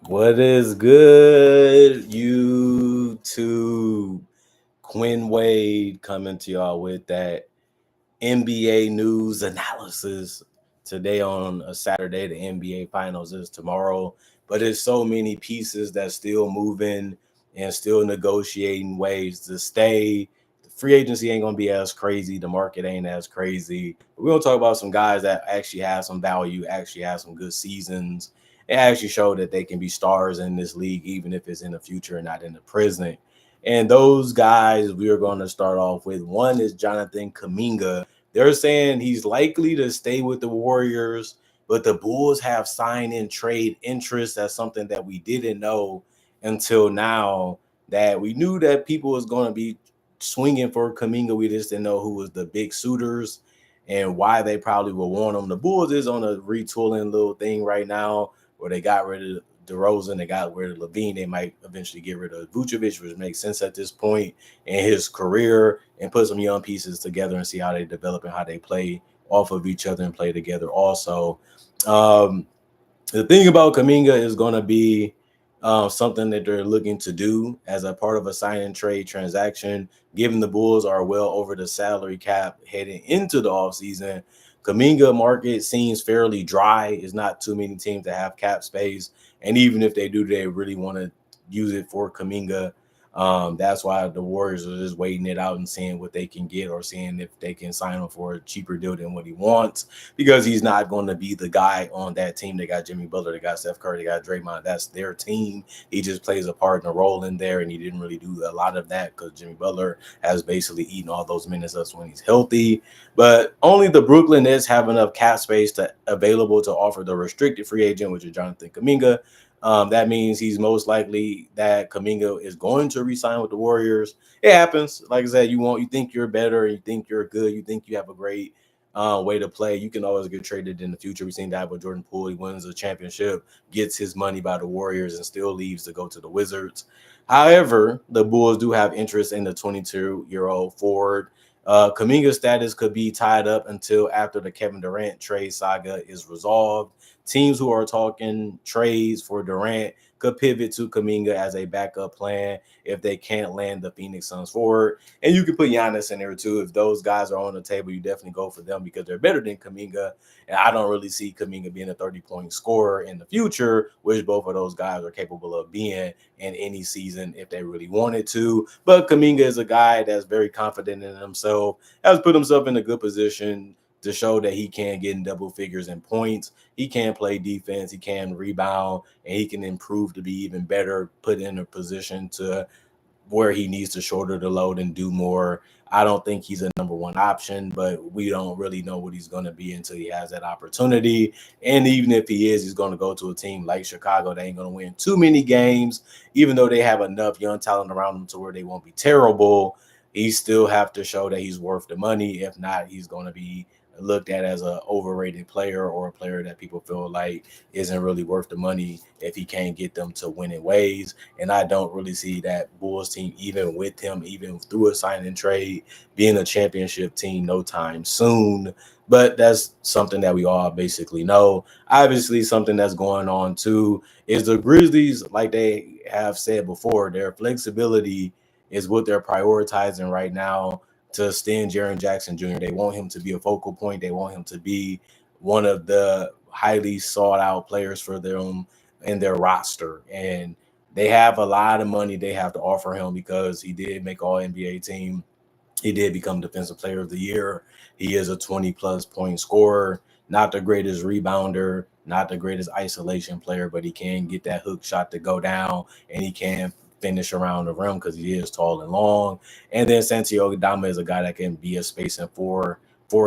What is good, YouTube? Quinn Wade coming to y'all with that NBA news analysis today on a Saturday. The NBA Finals is tomorrow, but there's so many pieces that's still moving and still negotiating ways to stay. The free agency ain't gonna be as crazy. The market ain't as crazy. We're gonna talk about some guys that actually have some value, actually have some good seasons, and actually show that they can be stars in this league, even if it's in the future and not in the present. And those guys we are going to start off with. One is Jonathan Kuminga. They're saying he's likely to stay with the Warriors, but the Bulls have sign and trade interest. That's something that we didn't know until now. That we knew that people was going to be swinging for Kuminga. We just didn't know who was the big suitors and why they probably would want him. The Bulls is on a retooling little thing right now where they got rid of DeRozan, they got rid of Levine. They might eventually get rid of Vucevic, which makes sense at this point in his career, and put some young pieces together and see how they develop and how they play off of each other and play together also. Um, the thing about Kaminga is going to be something that they're looking to do as a part of a sign and trade transaction. Given the Bulls are well over the salary cap heading into the offseason, Kaminga market seems fairly dry. It's not too many teams that have cap space. And even if they do, they really want to use it for Kaminga. That's why the Warriors are just waiting it out and seeing what they can get or seeing if they can sign him for a cheaper deal than what he wants, because he's not going to be the guy on that team. They got Jimmy Butler, they got Steph Curry, they got Draymond. That's their team. He just plays a part and a role in there, and he didn't really do a lot of that because Jimmy Butler has basically eaten all those minutes up when he's healthy. But only the Brooklyn Nets have enough cap space to available to offer the restricted free agent, which is Jonathan Kuminga. That means he's most likely that Kuminga is going to resign with the Warriors. It happens. Like I said, you think you're better, you think you're good, you think you have a great way to play. You can always get traded in the future. We've seen that with Jordan Poole. He wins a championship, gets his money by the Warriors, and still leaves to go to the Wizards. However, the Bulls do have interest in the 22-year-old forward. Kuminga's status could be tied up until after the Kevin Durant trade saga is resolved. Teams who are talking trades for Durant could pivot to Kuminga as a backup plan if they can't land the Phoenix Suns forward. And you can put Giannis in there too. If those guys are on the table, you definitely go for them because they're better than Kuminga. And I don't really see Kuminga being a 30-point scorer in the future, which both of those guys are capable of being in any season if they really wanted to. But Kuminga is a guy that's very confident in himself, has put himself in a good position to show that he can get in double figures in points. He can play defense, he can rebound, and he can improve to be even better, put in a position to where he needs to shoulder the load and do more. I don't think he's a number one option, but we don't really know what he's going to be until he has that opportunity. And even if he is, he's going to go to a team like Chicago. They ain't going to win too many games, even though they have enough young talent around them to where they won't be terrible. He still have to show that he's worth the money. If not, he's going to be looked at as an overrated player or a player that people feel like isn't really worth the money if he can't get them to winning ways. And I don't really see that Bulls team, even with him, even through a sign and trade, being a championship team no time soon. But that's something that we all basically know. Obviously, something that's going on too is the Grizzlies, like they have said before, their flexibility is what they're prioritizing right now to extend Jaren Jackson Jr. They want him to be a focal point. They want him to be one of the highly sought out players for them in their roster. And they have a lot of money they have to offer him because he did make all NBA team. He did become defensive player of the year. He is a 20 plus point scorer, not the greatest rebounder, not the greatest isolation player, but he can get that hook shot to go down and he can finish around the rim because he is tall and long. And then Santiago Dama is a guy that can be a spacing for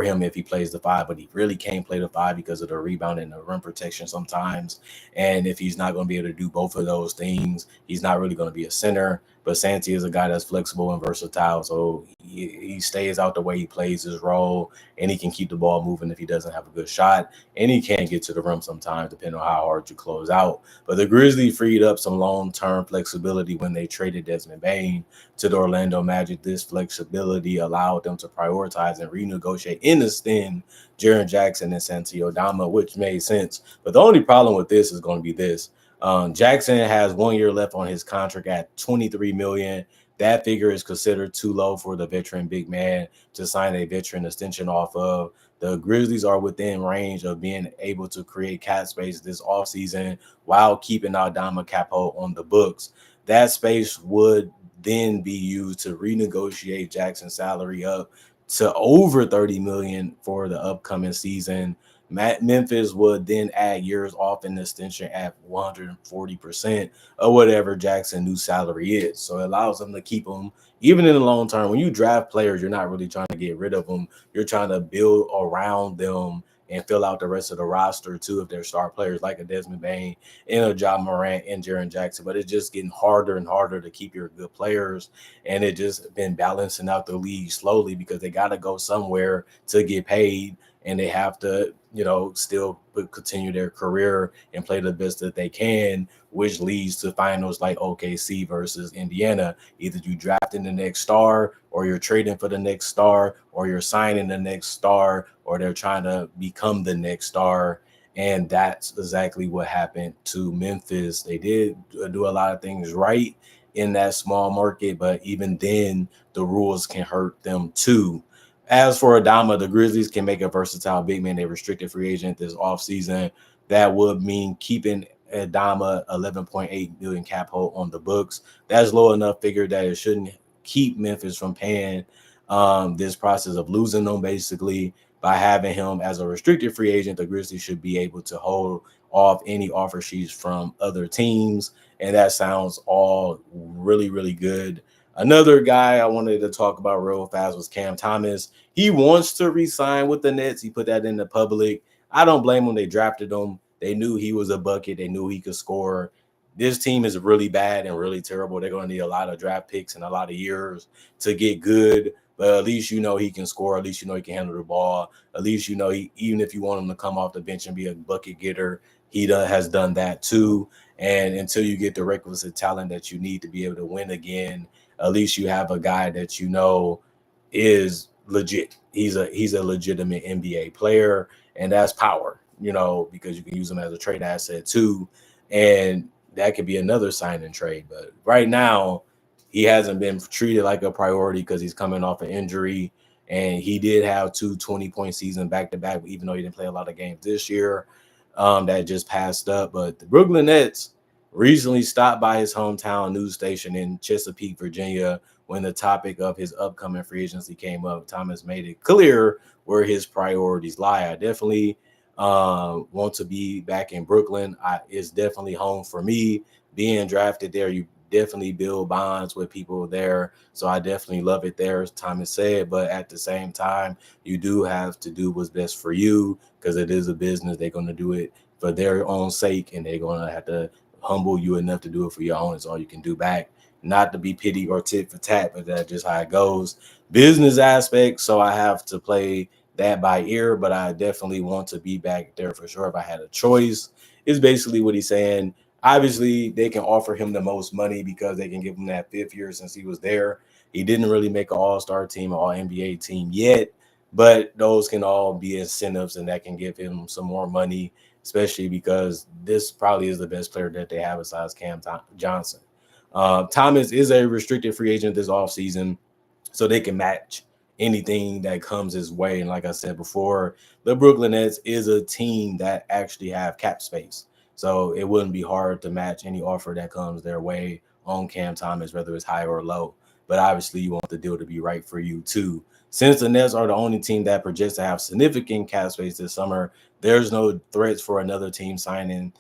him if he plays the five, but he really can't play the five because of the rebound and the rim protection sometimes. And if he's not going to be able to do both of those things, he's not really going to be a center. But Santi is a guy that's flexible and versatile, so he stays out the way he plays his role, and he can keep the ball moving if he doesn't have a good shot, and he can get to the rim sometimes, depending on how hard you close out. But the Grizzlies freed up some long-term flexibility when they traded Desmond Bane to the Orlando Magic. This flexibility allowed them to prioritize and renegotiate in the extend Jaren Jackson and Santi Dama, which made sense. But the only problem with this is going to be this. Jackson has 1 year left on his contract at $23 million. That figure is considered too low for the veteran big man to sign a veteran extension off of. The Grizzlies are within range of being able to create cap space this offseason while keeping Aldama Capo on the books. That space would then be used to renegotiate Jackson's salary up to over $30 million for the upcoming season. Memphis would then add years off in the extension at 140% of whatever Jackson's new salary is. So it allows them to keep them even in the long term. When you draft players, you're not really trying to get rid of them. You're trying to build around them and fill out the rest of the roster too if they're star players like a Desmond Bain and a John Morant and Jaren Jackson. But it's just getting harder and harder to keep your good players, and it just been balancing out the league slowly because they got to go somewhere to get paid, and they have to, still continue their career and play the best that they can, which leads to finals like OKC versus Indiana. Either you drafting the next star, or you're trading for the next star, or you're signing the next star, or they're trying to become the next star. And that's exactly what happened to Memphis. They did do a lot of things right in that small market, but even then, the rules can hurt them too. As for Adama, the Grizzlies can make a versatile big man a restricted free agent this offseason. That would mean keeping Adama 11.8 million cap hold on the books. That's low enough figure that it shouldn't keep Memphis from paying this process of losing them. Basically, by having him as a restricted free agent, the Grizzlies should be able to hold off any offer sheets from other teams. And that sounds all really, really good. Another guy I wanted to talk about real fast was Cam Thomas. He wants to re-sign with the Nets. He put that in the public. I don't blame him. They drafted him. They knew he was a bucket. They knew he could score. This team is really bad and really terrible. They're going to need a lot of draft picks and a lot of years to get good. But at least he can score. At least he can handle the ball. At least even if you want him to come off the bench and be a bucket getter, he has done that too. And until you get the requisite talent that you need to be able to win again, at least you have a guy that is legit. He's a legitimate NBA player, and that's power, because you can use him as a trade asset too. And that could be another sign and trade. But right now, he hasn't been treated like a priority because he's coming off an injury. And he did have 2 20-point seasons back-to-back, even though he didn't play a lot of games this year. That just passed up. But the Brooklyn Nets recently stopped by his hometown news station in Chesapeake, Virginia, when the topic of his upcoming free agency came up. Thomas made it clear where his priorities lie. I definitely want to be back in Brooklyn. It's definitely home for me. Being drafted there, you definitely build bonds with people there. So I definitely love it there, as Thomas said. But at the same time, you do have to do what's best for you because it is a business. They're going to do it for their own sake, and they're going to have to humble you enough to do it for your own. It's all you can do back. Not to be pity or tit for tat, but that's just how it goes. Business aspect, so I have to play that by ear, but I definitely want to be back there for sure if I had a choice. Is basically what he's saying. Obviously, they can offer him the most money because they can give him that 5th year since he was there. He didn't really make an all-star team, an all-NBA team yet, but those can all be incentives, and that can give him some more money, especially because this probably is the best player that they have besides Cam Johnson. Thomas is a restricted free agent this offseason, so they can match anything that comes his way. And like I said before, the Brooklyn Nets is a team that actually have cap space. So it wouldn't be hard to match any offer that comes their way on Cam Thomas, whether it's high or low. But obviously, you want the deal to be right for you too. Since the Nets are the only team that projects to have significant cap space this summer, there's no threats for another team signing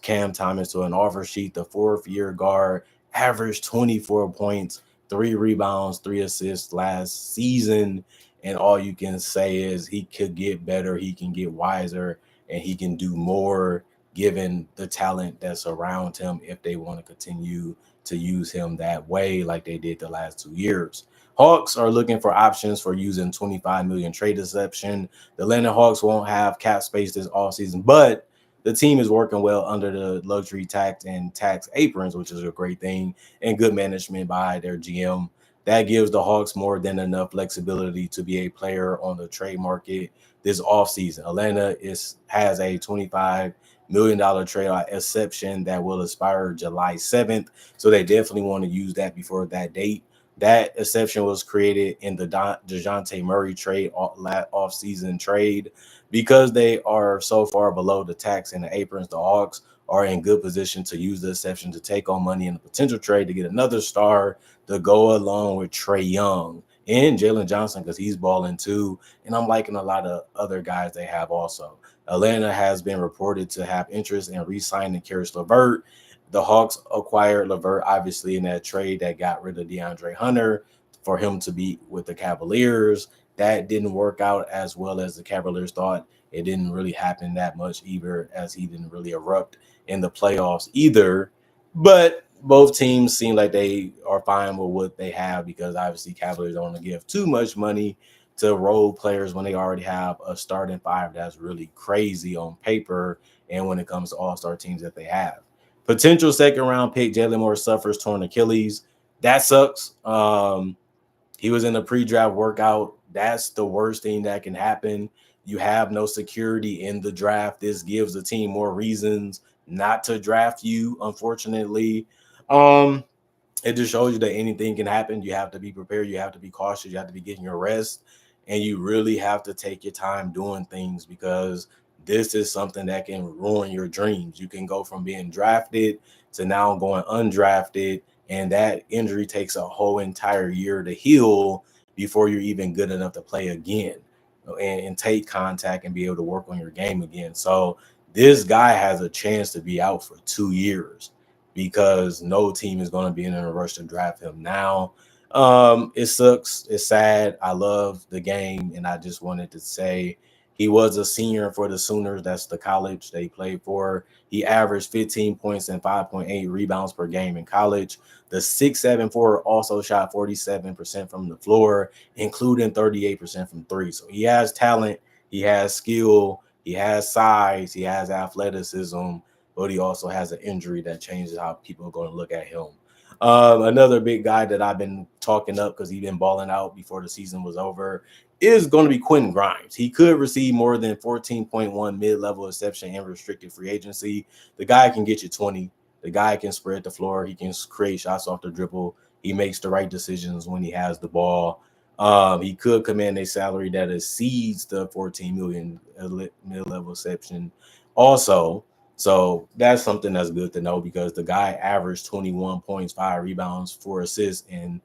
Cam Thomas to an offer sheet. The 4th-year guard averaged 24 points, 3 rebounds, 3 assists last season. And all you can say is he could get better, he can get wiser, and he can do more given the talent that's around him if they want to continue to use him that way like they did the last 2 years. Hawks are looking for options for using $25 million trade exception. The Atlanta Hawks won't have cap space this offseason, but the team is working well under the luxury tax and tax aprons, which is a great thing, and good management by their GM. That gives the Hawks more than enough flexibility to be a player on the trade market this offseason. Atlanta has a $25 million trade exception that will expire July 7th. So they definitely want to use that before that date. That exception was created in the DeJounte Murray trade, off-season trade, because they are so far below the tax and the aprons. The Hawks are in good position to use the exception to take on money in a potential trade to get another star to go along with Trae Young and Jalen Johnson, because he's balling too. And I'm liking a lot of other guys they have also. Atlanta has been reported to have interest in re-signing Karis LeVert. The Hawks acquired LeVert, obviously, in that trade that got rid of DeAndre Hunter for him to be with the Cavaliers. That didn't work out as well as the Cavaliers thought. It didn't really happen that much either, as he didn't really erupt in the playoffs either. But both teams seem like they are fine with what they have, because obviously Cavaliers don't want to give too much money to role players when they already have a starting five that's really crazy on paper and when it comes to all-star teams that they have. Potential second round pick Jalen Moore suffers torn Achilles. That sucks. He was in a pre-draft workout. That's the worst thing that can happen. You have no security in the draft. This gives the team more reasons not to draft you, unfortunately. Um, it just shows you that anything can happen. You have to be prepared. You have to be cautious. You have to be getting your rest. And you really have to take your time doing things, because this is something that can ruin your dreams. You can go from being drafted to now going undrafted, and that injury takes a whole entire year to heal before you're even good enough to play again and take contact and be able to work on your game again. So this guy has a chance to be out for 2 years, because no team is going to be in a rush to draft him now. It sucks. It's sad. I love the game, and I just wanted to say he was a senior for the Sooners. That's the college they played for. He averaged 15 points and 5.8 rebounds per game in college. The 6'7" forward also shot 47% from the floor, including 38% from three. So he has talent, he has skill, he has size, he has athleticism, but he also has an injury that changes how people are going to look at him. Another big guy that I've been talking up because he's been balling out before the season was over is going to be Quentin Grimes. He could receive more than 14.1 mid-level exception in restricted free agency. The guy can get you 20. The guy can spread the floor. He can create shots off the dribble. He makes the right decisions when he has the ball. He could command a salary that exceeds the 14 million mid-level exception also. So that's something that's good to know, because the guy averaged 21 points, 5 rebounds, 4 assists in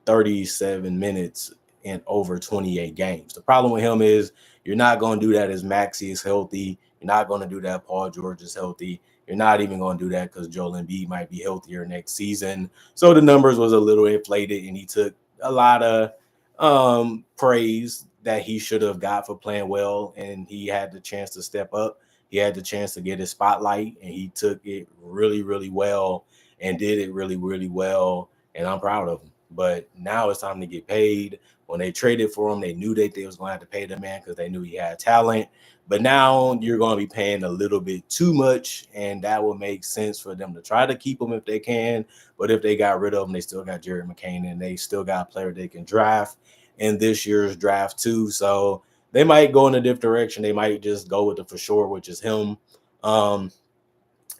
37 minutes in over 28 games. The problem with him is you're not going to do that as Maxey is healthy. You're not going to do that Paul George is healthy. You're not even going to do that because Joel Embiid might be healthier next season. So the numbers was a little inflated, and he took a lot of praise that he should have got for playing well, and he had the chance to step up. He had the chance to get his spotlight, and he took it really, really well and did it really, really well, and I'm proud of him. But now it's time to get paid. When they traded for him, they knew that they was going to have to pay the man because they knew he had talent. But now you're going to be paying a little bit too much, and that will make sense for them to try to keep him if they can. But if they got rid of him, they still got Jared McCain, and they still got a player they can draft in this year's draft too. So they might go in a different direction. They might just go with the for sure, which is him.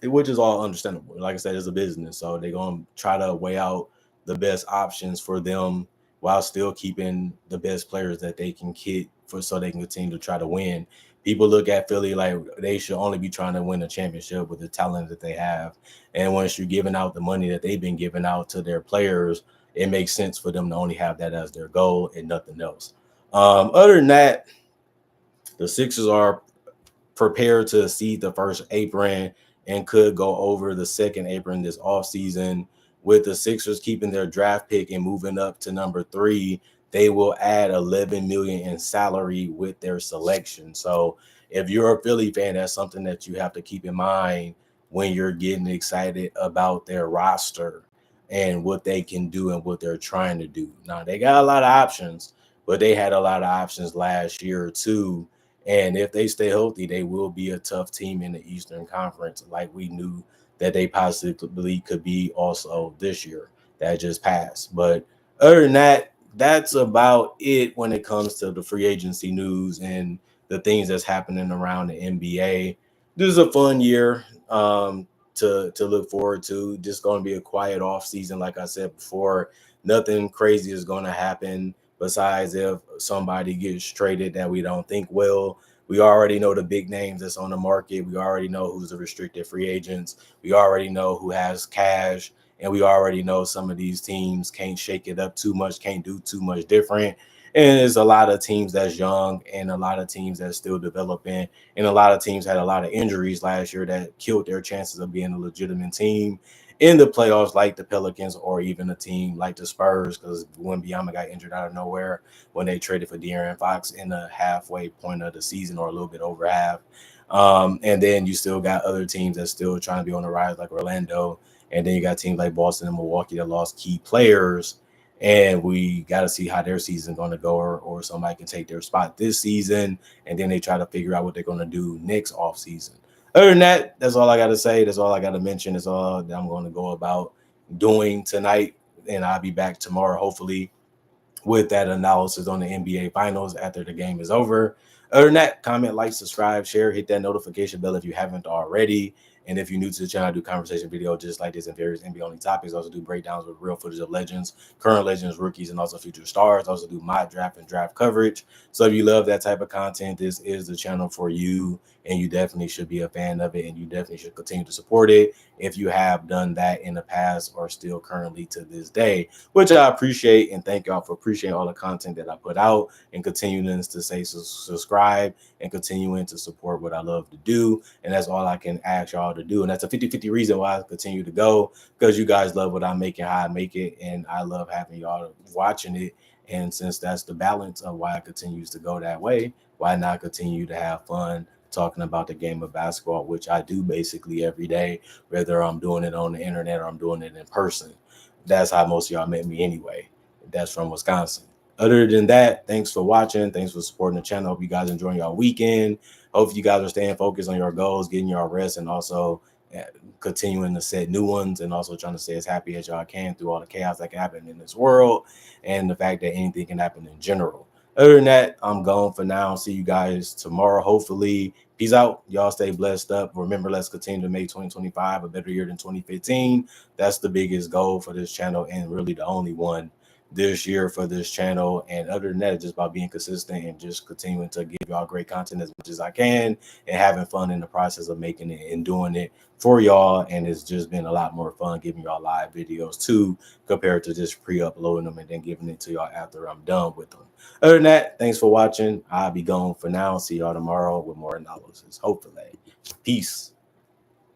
Which is all understandable. Like I said, it's a business, so they're gonna try to weigh out the best options for them while still keeping the best players that they can get for, so they can continue to try to win. People look at Philly like they should only be trying to win a championship with the talent that they have, and once you're giving out the money that they've been giving out to their players, it makes sense for them to only have that as their goal and nothing else. Other than that, the Sixers are prepared to exceed the first apron and could go over the second apron this offseason. With the Sixers keeping their draft pick and moving up to number 3, they will add 11 million in salary with their selection. So if you're a Philly fan, that's something that you have to keep in mind when you're getting excited about their roster and what they can do and what they're trying to do. Now, they got a lot of options, but they had a lot of options last year too. And if they stay healthy, they will be a tough team in the Eastern Conference, like we knew that they possibly could be also this year that just passed. But other than that, that's about it when it comes to the free agency news and the things that's happening around the NBA. this is a fun year to look forward to. Just going to be a quiet off season, like I said before. Nothing crazy is going to happen besides if somebody gets traded that we don't think will. We already know the big names that's on the market. We already know who's the restricted free agents. We already know who has cash. And we already know some of these teams can't shake it up too much, can't do too much different. And there's a lot of teams that's young and a lot of teams that's still developing. And a lot of teams had a lot of injuries last year that killed their chances of being a legitimate team in the playoffs, like the Pelicans or even a team like the Spurs, because Wembanyama got injured out of nowhere when they traded for De'Aaron Fox in the halfway point of the season or a little bit over half. And then you still got other teams that's still trying to be on the rise, like Orlando. And then you got teams like Boston and Milwaukee that lost key players. And we got to see how their season's going to go, or somebody can take their spot this season, and then they try to figure out what they're going to do next offseason. Other than that, that's all I got to say. That's all I got to mention. That's all that I'm going to go about doing tonight. And I'll be back tomorrow, hopefully, with that analysis on the NBA Finals after the game is over. Other than that, comment, like, subscribe, share, hit that notification bell if you haven't already. And if you're new to the channel, I do conversation videos just like this and various NBA only topics. I also do breakdowns with real footage of legends, current legends, rookies, and also future stars. I also do mock draft and draft coverage. So if you love that type of content, this is the channel for you. And you definitely should be a fan of it. And you definitely should continue to support it if you have done that in the past or still currently to this day, which I appreciate. And thank y'all for appreciating all the content that I put out and continuing to say subscribe and continuing to support what I love to do. And that's all I can ask y'all to do. And that's a 50-50 reason why I continue to go, because you guys love what I make and how I make it. And I love having y'all watching it. And since that's the balance of why it continues to go that way, why not continue to have fun talking about the game of basketball, which I do basically every day, whether I'm doing it on the internet or I'm doing it in person. That's how most of y'all met me anyway. That's from Wisconsin. Other than that, thanks for watching. Thanks for supporting the channel. Hope you guys enjoying your weekend. Hope you guys are staying focused on your goals, getting your rest, and also continuing to set new ones, and also trying to stay as happy as y'all can through all the chaos that can happen in this world and the fact that anything can happen in general. Other than that, I'm gone for now. See you guys tomorrow, hopefully. Peace out. Y'all stay blessed up. Remember, let's continue to make 2025 a better year than 2015. That's the biggest goal for this channel and really the only one this year for this channel. And other than that, it's just about being consistent and just continuing to give y'all great content as much as I can and having fun in the process of making it and doing it for y'all. And it's just been a lot more fun giving y'all live videos too, compared to just pre-uploading them and then giving it to y'all after I'm done with them. Other than that, thanks for watching. I'll be gone for now. See y'all tomorrow with more analysis, hopefully. Peace.